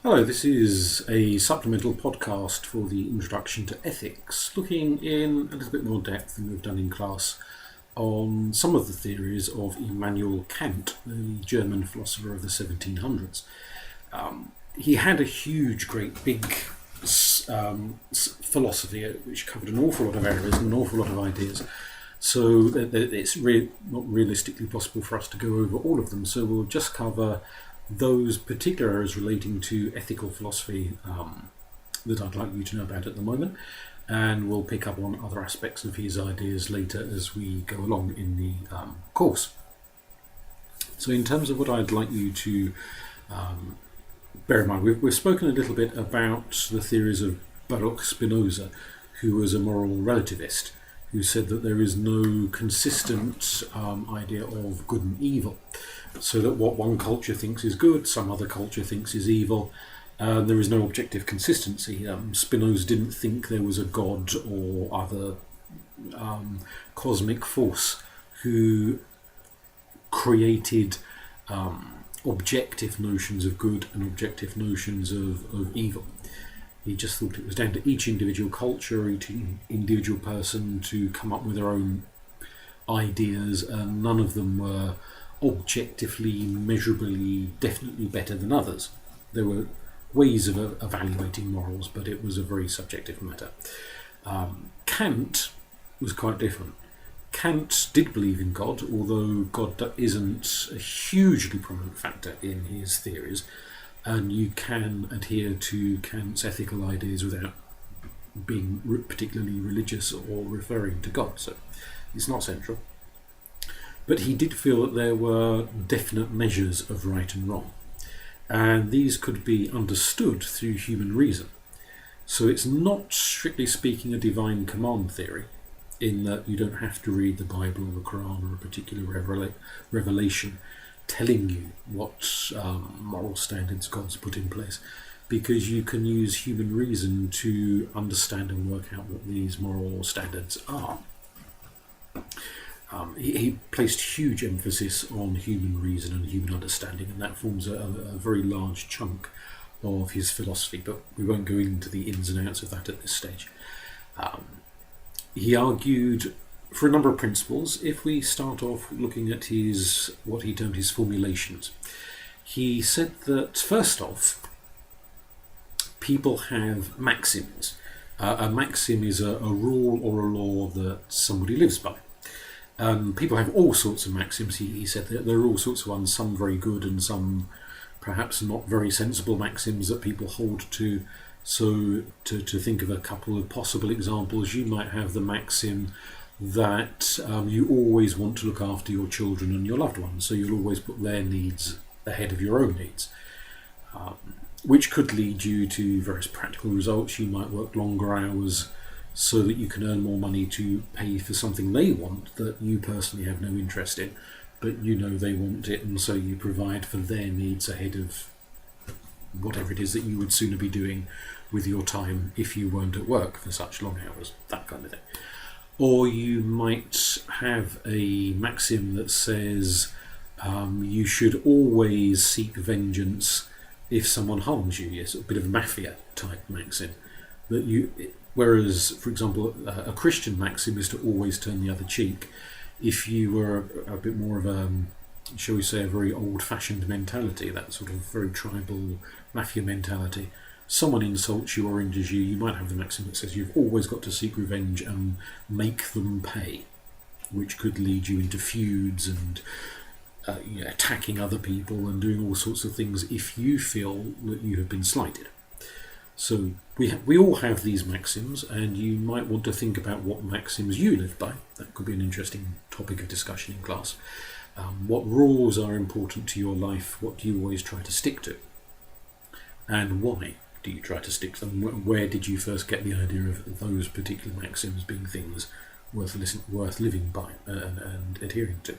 Hello, this is a supplemental podcast for the Introduction to Ethics, looking in a little bit more depth than we've done in class on some of the theories of Immanuel Kant, the German philosopher of the 1700s. He had a huge, great, big philosophy which covered an awful lot of areas and an awful lot of ideas. So it's not realistically possible for us to go over all of them, so we'll just cover those particular areas relating to ethical philosophy that I'd like you to know about at the moment, and we'll pick up on other aspects of his ideas later as we go along in the course. So in terms of what I'd like you to bear in mind, we've spoken a little bit about the theories of Baruch Spinoza, who was a moral relativist, who said that there is no consistent idea of good and evil. So that what one culture thinks is good, some other culture thinks is evil. There is no objective consistency. Spinoza didn't think there was a god or other cosmic force who created objective notions of good and objective notions of evil. He just thought it was down to each individual culture, each individual person to come up with their own ideas, and none of them were objectively, measurably, definitely better than others. There were ways of evaluating morals, but it was a very subjective matter. Kant was quite different. Kant did believe in God, although God isn't a hugely prominent factor in his theories, and you can adhere to Kant's ethical ideas without being particularly religious or referring to God, so it's not central. But he did feel that there were definite measures of right and wrong, and these could be understood through human reason. So it's not, strictly speaking, a divine command theory, in that you don't have to read the Bible or the Quran or a particular revelation telling you what moral standards God's put in place, because you can use human reason to understand and work out what these moral standards are. He placed huge emphasis on human reason and human understanding, and that forms a very large chunk of his philosophy, but we won't go into the ins and outs of that at this stage. He argued for a number of principles. If we start off looking at what he termed his formulations, he said that first off, people have maxims. A maxim is a rule or a law that somebody lives by. People have all sorts of maxims. He said that there are all sorts of ones, some very good and some perhaps not very sensible maxims that people hold to. So to think of a couple of possible examples, you might have the maxim that you always want to look after your children and your loved ones, so you'll always put their needs ahead of your own needs, which could lead you to various practical results. You might work longer hours so that you can earn more money to pay for something they want that you personally have no interest in, but you know they want it, and so you provide for their needs ahead of whatever it is that you would sooner be doing with your time if you weren't at work for such long hours, that kind of thing. Or you might have a maxim that says you should always seek vengeance if someone harms you. Yes, a bit of a mafia type maxim. Whereas, for example, a Christian maxim is to always turn the other cheek. If you were a bit more of a, shall we say, a very old-fashioned mentality, that sort of very tribal mafia mentality, someone insults you or injures you, you might have the maxim that says you've always got to seek revenge and make them pay, which could lead you into feuds and attacking other people and doing all sorts of things if you feel that you have been slighted. So we all have these maxims, and you might want to think about what maxims you live by. That could be an interesting topic of discussion in class. What rules are important to your life? What do you always try to stick to? And why do you try to stick to them? Where did you first get the idea of those particular maxims being things worth living by and adhering to?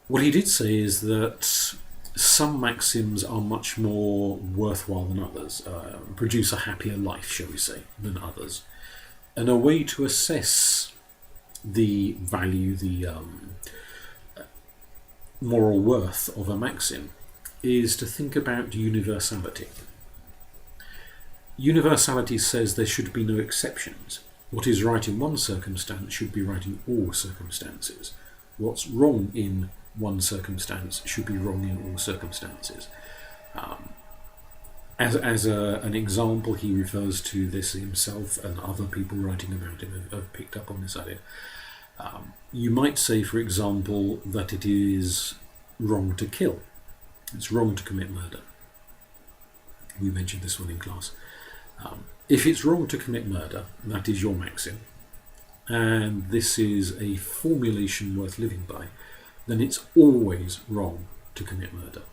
What he did say is that some maxims are much more worthwhile than others, produce a happier life, shall we say, than others. And a way to assess the value, the moral worth of a maxim is to think about universality. Universality says there should be no exceptions. What is right in one circumstance should be right in all circumstances. What's wrong in one circumstance should be wrong in all circumstances. As an example, he refers to this himself, and other people writing about him have picked up on this idea. You might say, for example, that it is wrong to kill. It's wrong to commit murder. We mentioned this one in class. If it's wrong to commit murder, that is your maxim, and this is a formulation worth living by, then it's always wrong to commit murder,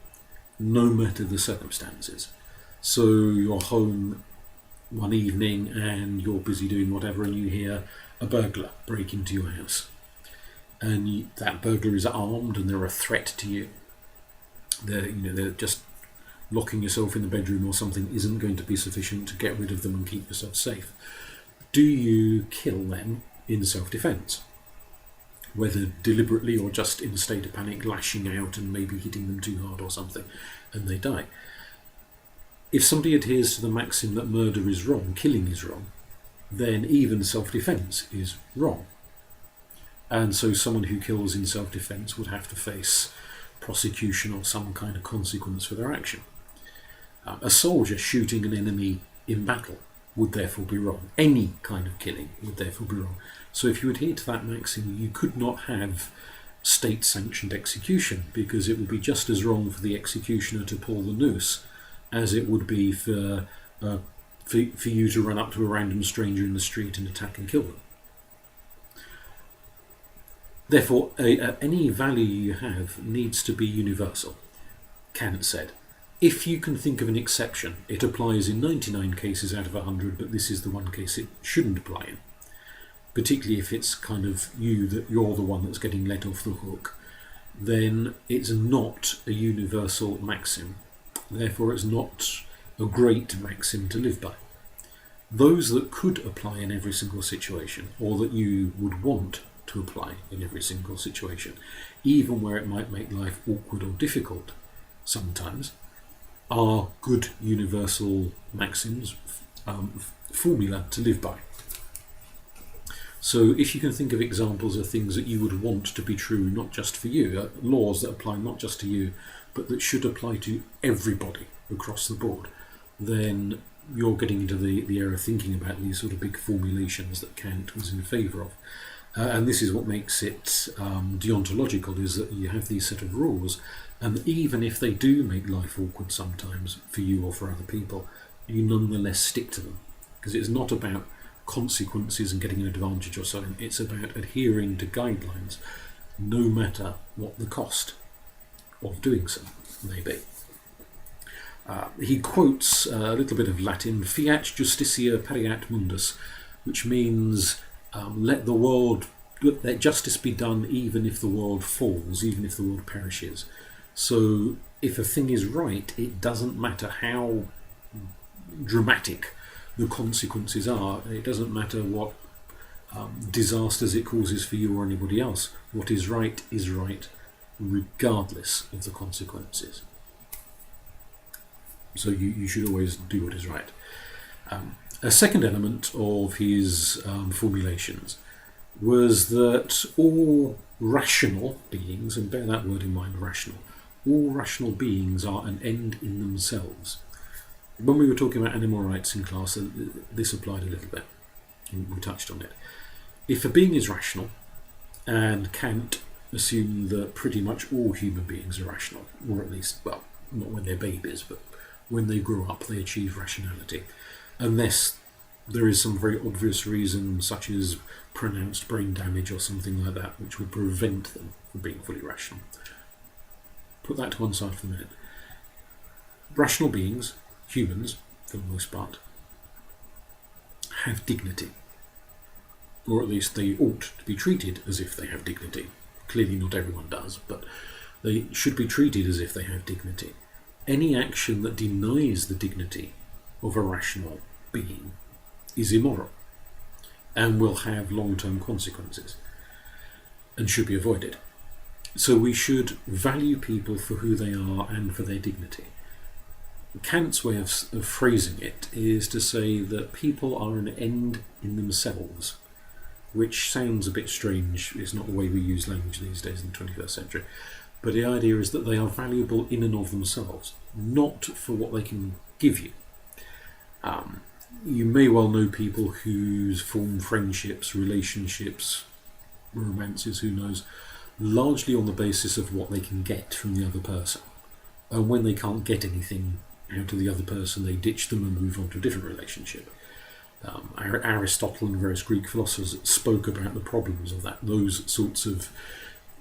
no matter the circumstances. So you're home one evening and you're busy doing whatever, and you hear a burglar break into your house, and that burglar is armed and they're a threat to you. They're just locking yourself in the bedroom or something isn't going to be sufficient to get rid of them and keep yourself safe. Do you kill them in self-defense? Whether deliberately or just in a state of panic, lashing out and maybe hitting them too hard or something, and they die. If somebody adheres to the maxim that murder is wrong, killing is wrong, then even self-defense is wrong. And so someone who kills in self-defense would have to face prosecution or some kind of consequence for their action. A soldier shooting an enemy in battle would therefore be wrong. Any kind of killing would therefore be wrong. So if you adhere to that maxim, you could not have state-sanctioned execution, because it would be just as wrong for the executioner to pull the noose as it would be for you to run up to a random stranger in the street and attack and kill them. Therefore, any value you have needs to be universal. Kant said, if you can think of an exception, it applies in 99 cases out of 100, but this is the one case it shouldn't apply in. Particularly if it's kind of that you're the one that's getting let off the hook, then it's not a universal maxim. Therefore, it's not a great maxim to live by. Those that could apply in every single situation, or that you would want to apply in every single situation, even where it might make life awkward or difficult sometimes, are good universal maxims, formula to live by. So if you can think of examples of things that you would want to be true, not just for you, laws that apply not just to you, but that should apply to everybody across the board, then you're getting into the area of thinking about these sort of big formulations that Kant was in favour of. And this is what makes it deontological, is that you have these set of rules, and even if they do make life awkward sometimes for you or for other people, you nonetheless stick to them. Because it's not about consequences and getting an advantage or something, it's about adhering to guidelines, no matter what the cost of doing so may be. He quotes a little bit of Latin, fiat justitia pereat mundus, which means let justice be done even if the world falls, even if the world perishes. So if a thing is right, it doesn't matter how dramatic the consequences are. It doesn't matter what disasters it causes for you or anybody else. What is right regardless of the consequences. So you should always do what is right. A second element of his formulations was that all rational beings, and bear that word in mind, rational, all rational beings are an end in themselves. When we were talking about animal rights in class, this applied a little bit. We touched on it. If a being is rational, and Kant assumed that pretty much all human beings are rational, or at least, well, not when they're babies, but when they grow up they achieve rationality, unless there is some very obvious reason, such as pronounced brain damage or something like that, which would prevent them from being fully rational. Put that to one side for a minute. Rational beings, humans, for the most part, have dignity. Or at least they ought to be treated as if they have dignity. Clearly not everyone does, but they should be treated as if they have dignity. Any action that denies the dignity of a rational being is immoral and will have long-term consequences and should be avoided. So we should value people for who they are and for their dignity. Kant's way of phrasing it is to say that people are an end in themselves, which sounds a bit strange. It's not the way we use language these days in the 21st century. But the idea is that they are valuable in and of themselves, not for what they can give you. You may well know people who form friendships, relationships, romances, who knows, largely on the basis of what they can get from the other person. And when they can't get anything out of the other person, they ditch them and move on to a different relationship. Aristotle and various Greek philosophers spoke about the problems of that, those sorts of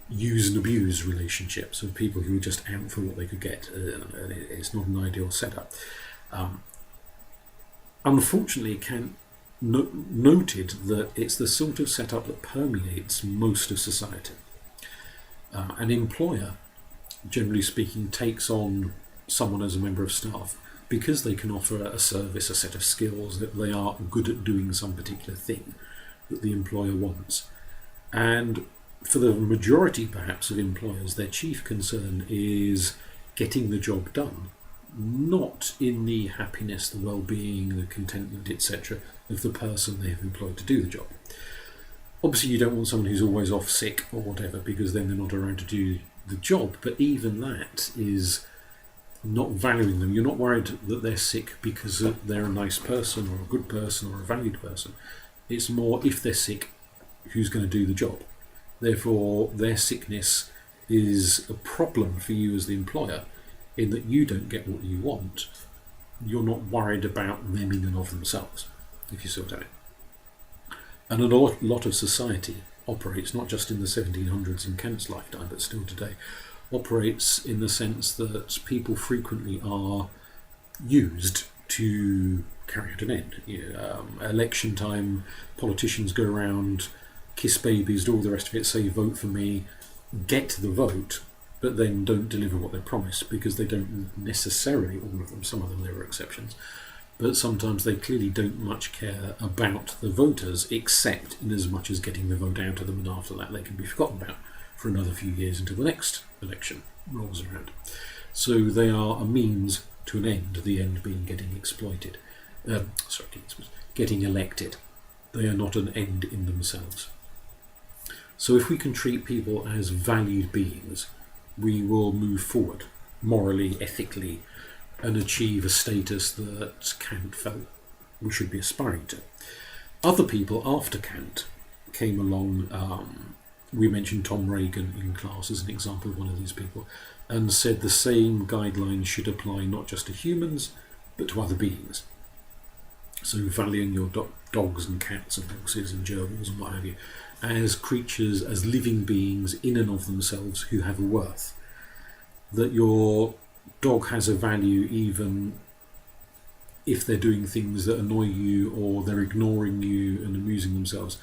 use and abuse relationships of people who were just out for what they could get. It's not an ideal setup. Unfortunately, Kant noted that it's the sort of setup that permeates most of society. An employer, generally speaking, takes on someone as a member of staff because they can offer a service, a set of skills, that they are good at doing some particular thing that the employer wants. And for the majority, perhaps, of employers, their chief concern is getting the job done, not in the happiness, the well-being, the contentment, etc. of the person they have employed to do the job. Obviously, you don't want someone who's always off sick or whatever, because then they're not around to do the job, but even that is not valuing them. You're not worried that they're sick because they're a nice person or a good person or a valued person. It's more, if they're sick, who's going to do the job? Therefore, their sickness is a problem for you as the employer, in that you don't get what you want. You're not worried about them in and of themselves, if you see what I mean. And a lot of society operates, not just in the 1700s in Kant's lifetime, but still today, operates in the sense that people frequently are used to carry out an end. Election time, politicians go around, kiss babies, do all the rest of it, say vote for me, get the vote, but then don't deliver what they promise, because they don't necessarily, all of them, some of them there are exceptions, but sometimes they clearly don't much care about the voters, except in as much as getting the vote out of them, and after that they can be forgotten about for another few years until the next election rolls around. So they are a means to an end, the end being getting exploited. Getting elected. They are not an end in themselves. So if we can treat people as valued beings, we will move forward morally, ethically, and achieve a status that Kant felt we should be aspiring to. Other people after Kant came along. We mentioned Tom Reagan in class as an example of one of these people, and said the same guidelines should apply not just to humans, but to other beings. So valuing your dogs and cats and horses and gerbils and what have you as creatures, as living beings in and of themselves who have a worth. That your dog has a value even if they're doing things that annoy you or they're ignoring you and amusing themselves.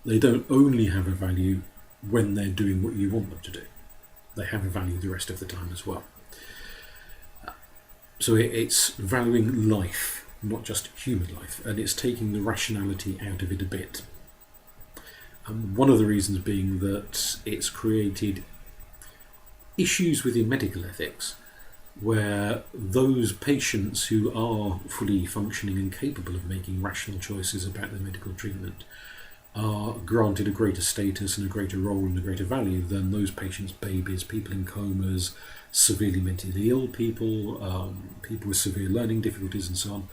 They don't only have a value when they're doing what you want them to do. They have a value the rest of the time as well. So it's valuing life, not just human life, and it's taking the rationality out of it a bit. And one of the reasons being that it's created issues within medical ethics, where those patients who are fully functioning and capable of making rational choices about their medical treatment are granted a greater status and a greater role and a greater value than those patients, babies, people in comas, severely mentally ill people, people with severe learning difficulties and so on,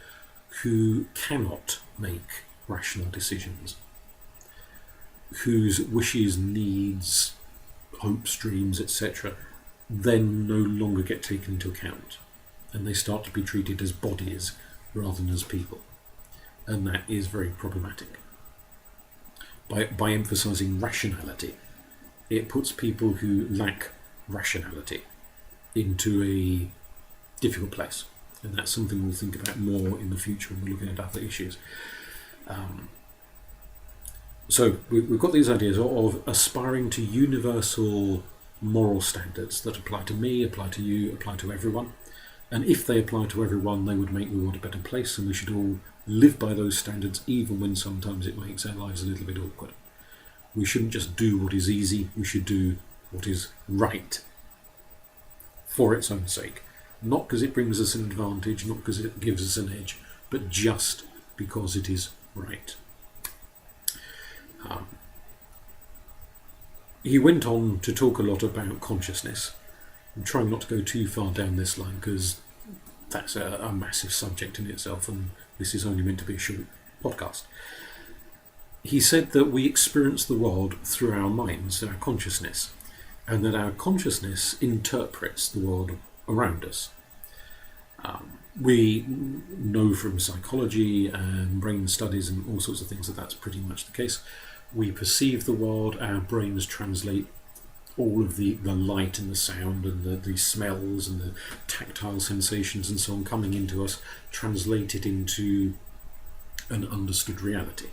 who cannot make rational decisions, whose wishes, needs, hopes, dreams, etc. then no longer get taken into account, and they start to be treated as bodies rather than as people, and that is very problematic. By emphasising rationality, it puts people who lack rationality into a difficult place, and that's something we'll think about more in the future when we're looking at other issues. So we've got these ideas of aspiring to universal moral standards that apply to me, apply to you, apply to everyone. And if they apply to everyone, they would make the world a better place, and we should all live by those standards, even when sometimes it makes our lives a little bit awkward. We shouldn't just do what is easy, we should do what is right, for its own sake. Not because it brings us an advantage, not because it gives us an edge, but just because it is right. He went on to talk a lot about consciousness. I'm trying not to go too far down this line because that's a massive subject in itself, and this is only meant to be a short podcast. He said that we experience the world through our minds, our consciousness, and that our consciousness interprets the world around us. We know from psychology and brain studies and all sorts of things that that's pretty much the case. We perceive the world, our brains translate all of the light and the sound and the smells and the tactile sensations and so on coming into us, translated into an understood reality.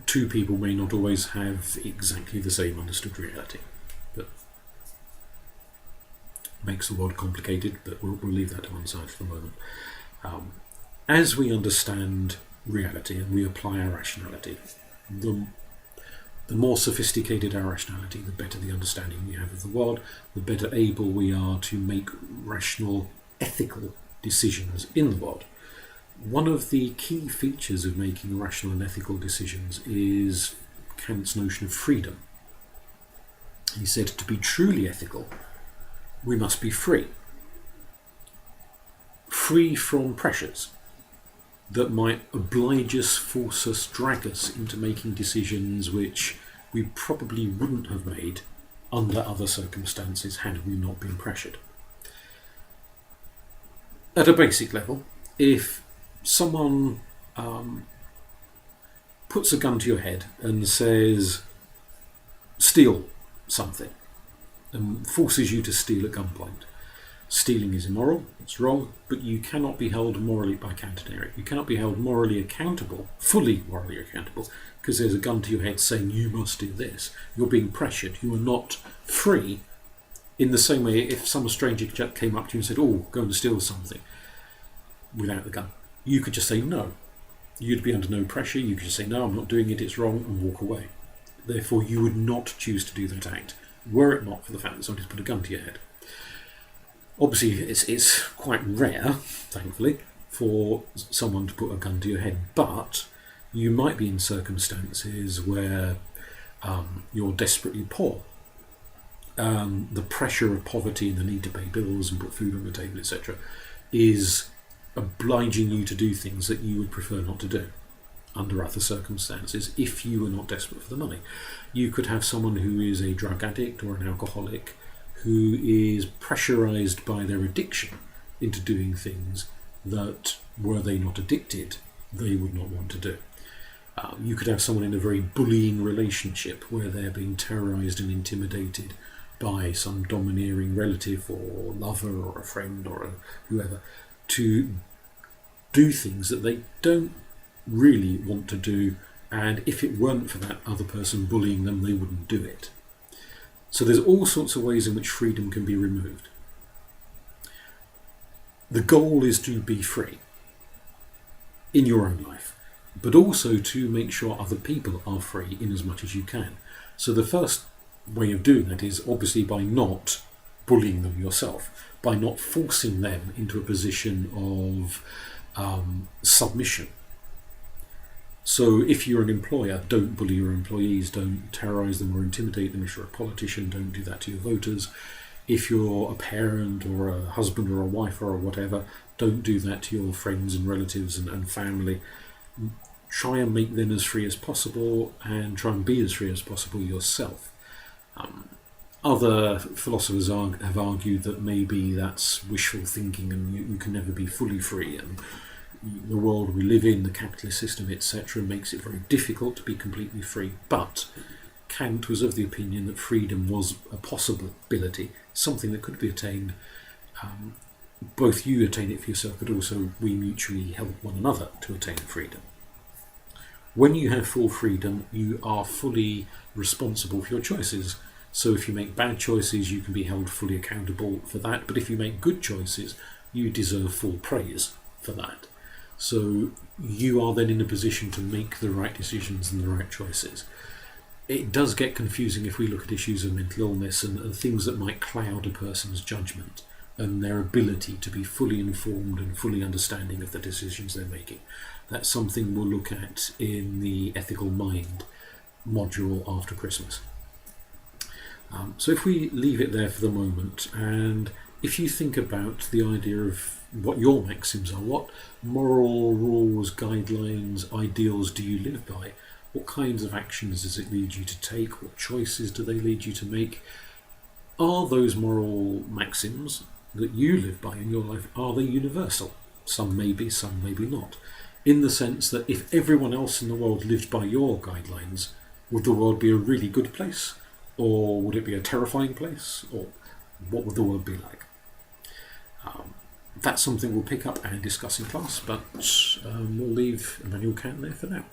Two people may not always have exactly the same understood reality, but makes the world complicated, but we'll leave that to one side for the moment. As we understand reality and we apply our rationality, the more sophisticated our rationality, the better the understanding we have of the world, the better able we are to make rational, ethical decisions in the world. One of the key features of making rational and ethical decisions is Kant's notion of freedom. He said, to be truly ethical, we must be free. Free from pressures that might oblige us, force us, drag us into making decisions which we probably wouldn't have made under other circumstances had we not been pressured. At a basic level, if someone puts a gun to your head and says, steal something, and forces you to steal at gunpoint, stealing is immoral, it's wrong, but you cannot be held morally by counter. You cannot be held morally accountable, fully morally accountable, because there's a gun to your head saying you must do this. You're being pressured. You are not free. In the same way, if some stranger came up to you and said, oh, go and steal something without the gun, you could just say no. You'd be under no pressure. You could just say, no, I'm not doing it, it's wrong, and walk away. Therefore, you would not choose to do that act, were it not for the fact that somebody's put a gun to your head. Obviously, it's quite rare, thankfully, for someone to put a gun to your head, but you might be in circumstances where you're desperately poor. The pressure of poverty and the need to pay bills and put food on the table, etc., is obliging you to do things that you would prefer not to do under other circumstances if you were not desperate for the money. You could have someone who is a drug addict or an alcoholic who is pressurized by their addiction into doing things that, were they not addicted, they would not want to do. You could have someone in a very bullying relationship where they're being terrorized and intimidated by some domineering relative or lover or a friend or whoever to do things that they don't really want to do, and if it weren't for that other person bullying them, they wouldn't do it. So there's all sorts of ways in which freedom can be removed. The goal is to be free in your own life, but also to make sure other people are free in as much as you can. So the first way of doing that is obviously by not bullying them yourself, by not forcing them into a position of submission. So if you're an employer, don't bully your employees, don't terrorize them or intimidate them. If you're a politician, don't do that to your voters. If you're a parent or a husband or a wife or whatever, don't do that to your friends and relatives and family. Try and make them as free as possible and try and be as free as possible yourself. Other philosophers have argued that maybe that's wishful thinking and you can never be fully free, and the world we live in, the capitalist system, etc., makes it very difficult to be completely free. But Kant was of the opinion that freedom was a possibility, something that could be attained. Both you attain it for yourself, but also we mutually help one another to attain freedom. When you have full freedom, you are fully responsible for your choices. So if you make bad choices, you can be held fully accountable for that. But if you make good choices, you deserve full praise for that. So you are then in a position to make the right decisions and the right choices. it does get confusing if we look at issues of mental illness and things that might cloud a person's judgment and their ability to be fully informed and fully understanding of the decisions they're making. That's something we'll look at in the Ethical Mind module after Christmas. So if we leave it there for the moment, and if you think about the idea of what your maxims are, what moral rules, guidelines, ideals do you live by? What kinds of actions does it lead you to take? What choices do they lead you to make? Are those moral maxims that you live by in your life, are they universal? Some maybe, some maybe not. In the sense that if everyone else in the world lived by your guidelines, would the world be a really good place? Or would it be a terrifying place? Or what would the world be like? That's something we'll pick up and discuss in class, but we'll leave Immanuel Kant there for now.